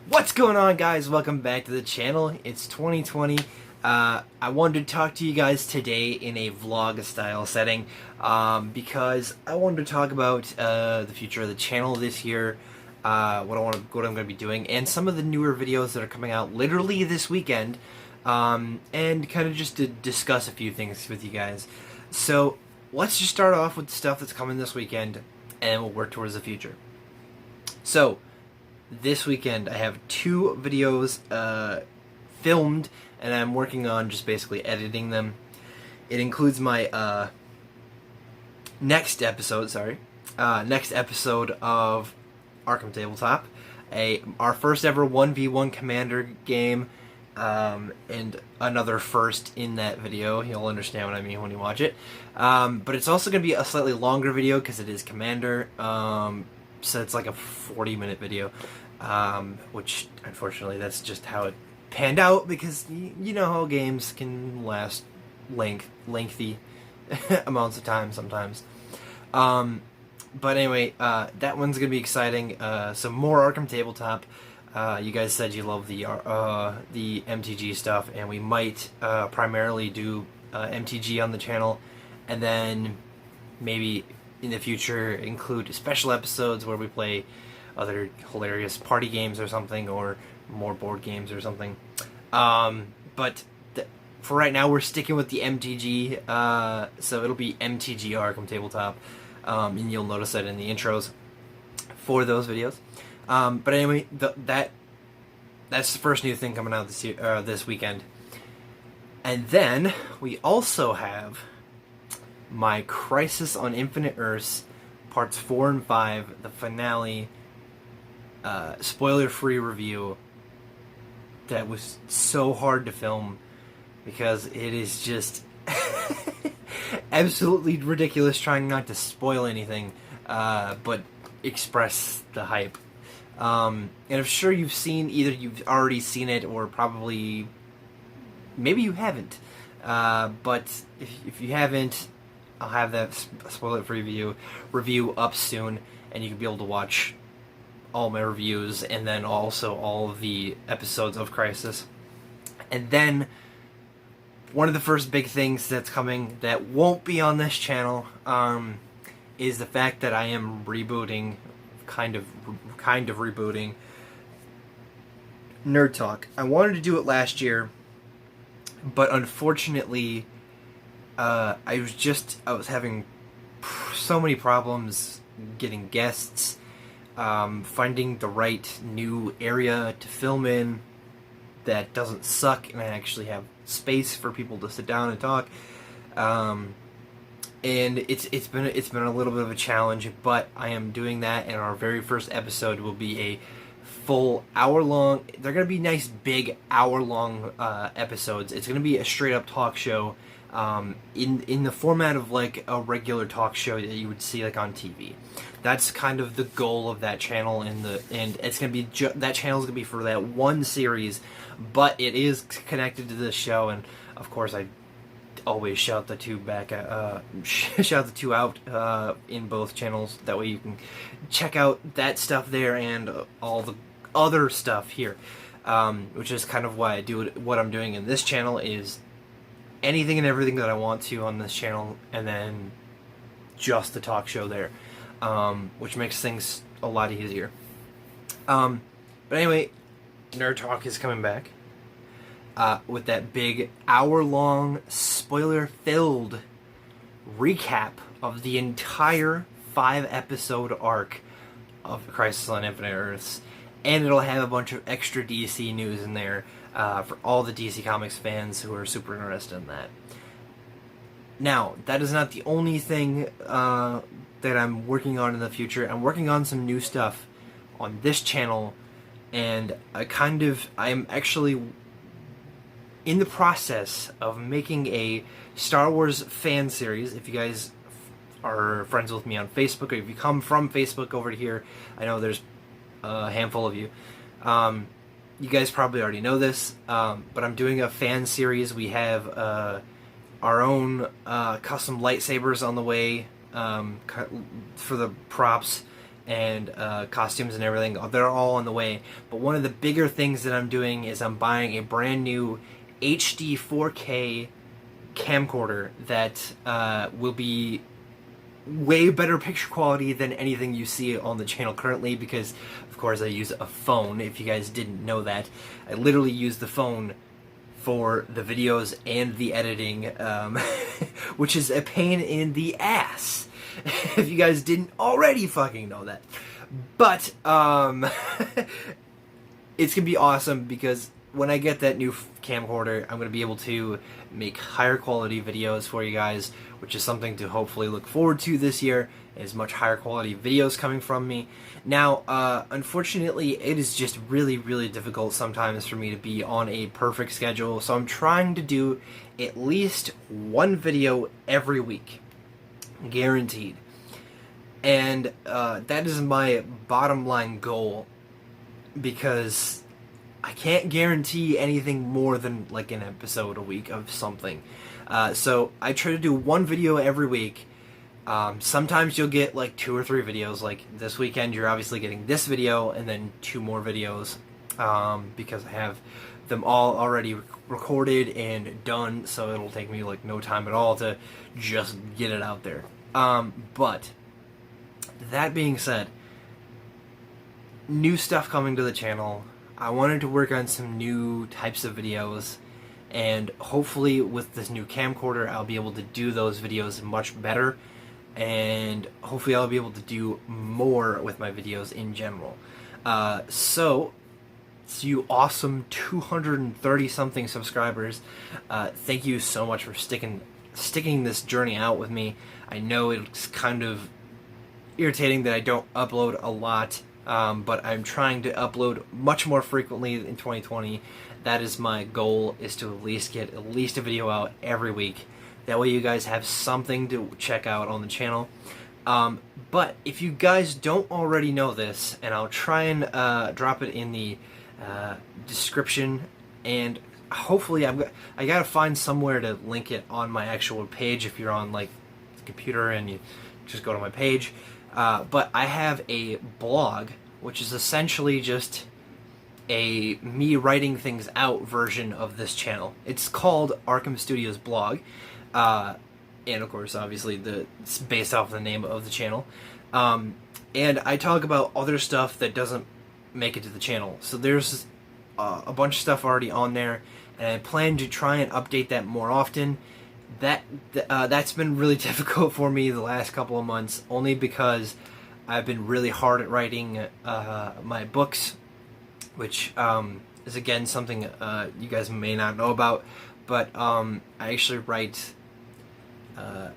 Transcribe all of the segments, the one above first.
What's going on, guys? Welcome back to the channel. It's 2020. I wanted to talk to you guys today in a vlog style setting because I wanted to talk about the future of the channel this year, what I'm going to be doing, and some of the newer videos that are coming out literally this weekend, and kind of just to discuss a few things with you guys. So let's just start off with the stuff that's coming this weekend, and we'll work towards the future. So this weekend I have 2 videos filmed, and I'm working on just basically editing them. It includes my next episode of Arkham Tabletop, our first ever 1v1 Commander game, and another first in that video. You'll understand what I mean when you watch it. But it's also going to be a slightly longer video because it is Commander, so it's like a 40-minute video, which unfortunately that's just how it panned out, because you know how games can last lengthy amounts of time sometimes. But anyway, that one's gonna be exciting. Some more Arkham Tabletop. You guys said you love the MTG stuff, and we might primarily do MTG on the channel, and then maybe in the future include special episodes where we play other hilarious party games or something, or more board games or something. But for right now we're sticking with the MTG, so it'll be MTG Arkham Tabletop, and you'll notice that in the intros for those videos. But anyway, that's the first new thing coming out this weekend. And then we also have my Crisis on Infinite Earths parts 4 and 5, the finale, spoiler-free review that was so hard to film because it is just absolutely ridiculous, trying not to spoil anything, but express the hype. And I'm sure you've already seen it, or probably maybe you haven't, but if you haven't, I'll have that spoiler-free review up soon, and you can be able to watch all my reviews, and then also all of the episodes of Crisis. And then one of the first big things that's coming that won't be on this channel is the fact that I am rebooting, kind of rebooting Nerd Talk. I wanted to do it last year, but unfortunately I was having so many problems getting guests, finding the right new area to film in that doesn't suck, and I actually have space for people to sit down and talk. And it's been a little bit of a challenge, but I am doing that, and our very first episode will be a full hour-long. They're gonna be nice big hour-long episodes. It's gonna be a straight-up talk show, in the format of like a regular talk show that you would see like on TV. That's kind of the goal of that channel, and it's gonna be that channel's gonna be for that one series, but it is connected to this show, and of course I always shout the two out in both channels. That way you can check out that stuff there and all the other stuff here, which is kind of why I do what I'm doing in this channel, is anything and everything that I want to on this channel, and then just the talk show there, which makes things a lot easier. But anyway, Nerd Talk is coming back with that big hour-long, spoiler-filled recap of the entire 5-episode arc of Crisis on Infinite Earths, and it'll have a bunch of extra DC news in there for all the DC Comics fans who are super interested in that. Now, that is not the only thing that I'm working on in the future. I'm working on some new stuff on this channel, and I'm actually in the process of making a Star Wars fan series. If you guys are friends with me on Facebook, or if you come from Facebook over to here, I know there's a handful of you. You guys probably already know this, but I'm doing a fan series. We have our own custom lightsabers on the way for the props, and costumes and everything. They're all on the way. But one of the bigger things that I'm doing is I'm buying a brand new HD 4K camcorder that will be way better picture quality than anything you see on the channel currently, because of course I use a phone. If you guys didn't know that, I literally use the phone for the videos and the editing, which is a pain in the ass if you guys didn't already fucking know that. But it's gonna be awesome, because when I get that new camcorder, I'm going to be able to make higher quality videos for you guys, which is something to hopefully look forward to this year, is much higher quality videos coming from me. Now, unfortunately, it is just really, really difficult sometimes for me to be on a perfect schedule, so I'm trying to do at least one video every week, guaranteed. And that is my bottom line goal, because I can't guarantee anything more than like an episode a week of something. So I try to do one video every week. Sometimes you'll get like 2 or 3 videos. Like this weekend, you're obviously getting this video and then 2 more videos, because I have them all already recorded and done. So it'll take me like no time at all to just get it out there. But that being said, new stuff coming to the channel. I wanted to work on some new types of videos, and hopefully with this new camcorder I'll be able to do those videos much better, and hopefully I'll be able to do more with my videos in general. So to you awesome 230 something subscribers, thank you so much for sticking this journey out with me. I know it's kind of irritating that I don't upload a lot, but I'm trying to upload much more frequently in 2020. That is my goal, is to at least get at least a video out every week. That way you guys have something to check out on the channel. But if you guys don't already know this, and I'll try and drop it in the description, and hopefully I gotta find somewhere to link it on my actual page if you're on like the computer and you just go to my page. But I have a blog, which is essentially just a me writing things out version of this channel. It's called Arkham Studios Blog, and of course, obviously, it's based off the name of the channel. And I talk about other stuff that doesn't make it to the channel. So there's a bunch of stuff already on there, and I plan to try and update that more often. That's been really difficult for me the last couple of months, only because I've been really hard at writing my books, which is again something you guys may not know about, but I actually write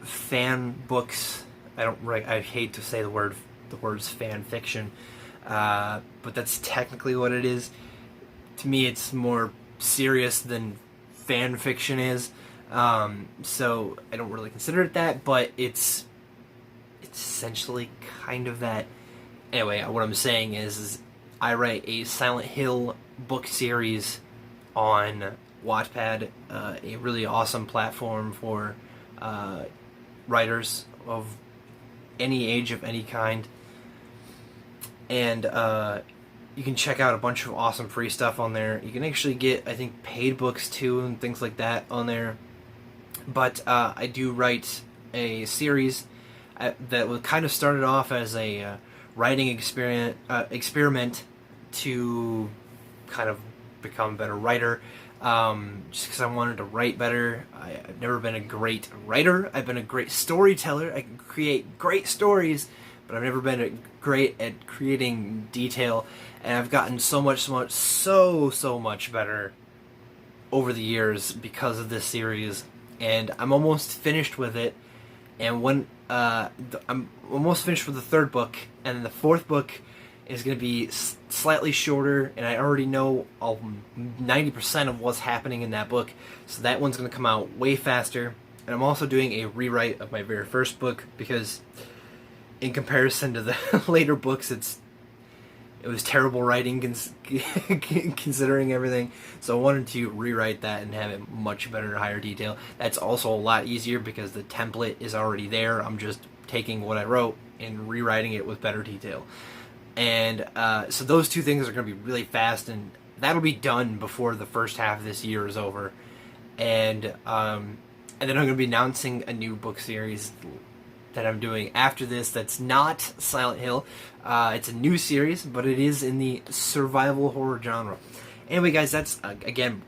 fan books. I hate to say the words fan fiction, but that's technically what it is. To me, it's more serious than fan fiction is. So I don't really consider it that, but it's essentially kind of that. Anyway, what I'm saying is I write a Silent Hill book series on Wattpad, a really awesome platform for writers of any age, of any kind. And you can check out a bunch of awesome free stuff on there. You can actually get, I think, paid books too and things like that on there. But I do write a series that was kind of started off as a writing experiment to kind of become a better writer. Just because I wanted to write better. I've never been a great writer. I've been a great storyteller. I can create great stories, but I've never been great at creating detail. And I've gotten so much better over the years because of this series. And I'm almost finished with it. And when I'm almost finished with the 3rd book, and the 4th book is going to be slightly shorter, and I already know 90% of what's happening in that book, so that one's going to come out way faster. And I'm also doing a rewrite of my very first book, because in comparison to the later books, it was terrible writing considering everything. So I wanted to rewrite that and have it much better, higher detail. That's also a lot easier because the template is already there. I'm just taking what I wrote and rewriting it with better detail. And so those two things are going to be really fast, and that'll be done before the first half of this year is over. And then I'm going to be announcing a new book series that I'm doing after this that's not Silent Hill. It's a new series, but it is in the survival horror genre. Anyway, guys, that's, again,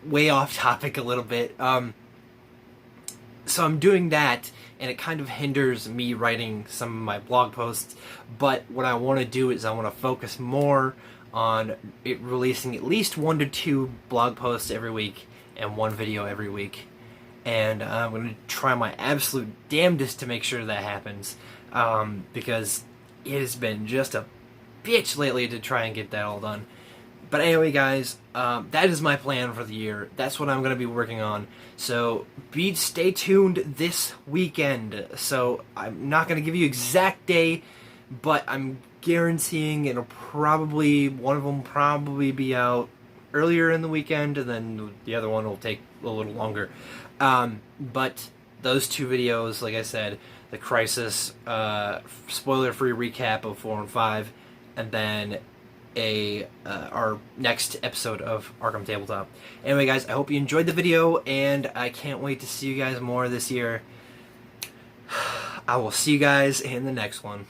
way off topic a little bit. So I'm doing that, and it kind of hinders me writing some of my blog posts, but what I want to do is I want to focus more on it releasing at least 1 to 2 blog posts every week and 1 video every week. And I'm going to try my absolute damnedest to make sure that happens, because it has been just a bitch lately to try and get that all done. But anyway, guys, that is my plan for the year. That's what I'm going to be working on. So stay tuned this weekend. So I'm not going to give you exact day, but I'm guaranteeing it'll probably, one of them probably be out earlier in the weekend, and then the other one will take a little longer. But those 2 videos, like I said, the Crisis spoiler-free recap of 4 and 5, and then our next episode of Arkham Tabletop. Anyway, guys, I hope you enjoyed the video, and I can't wait to see you guys more this year. I will see you guys in the next one.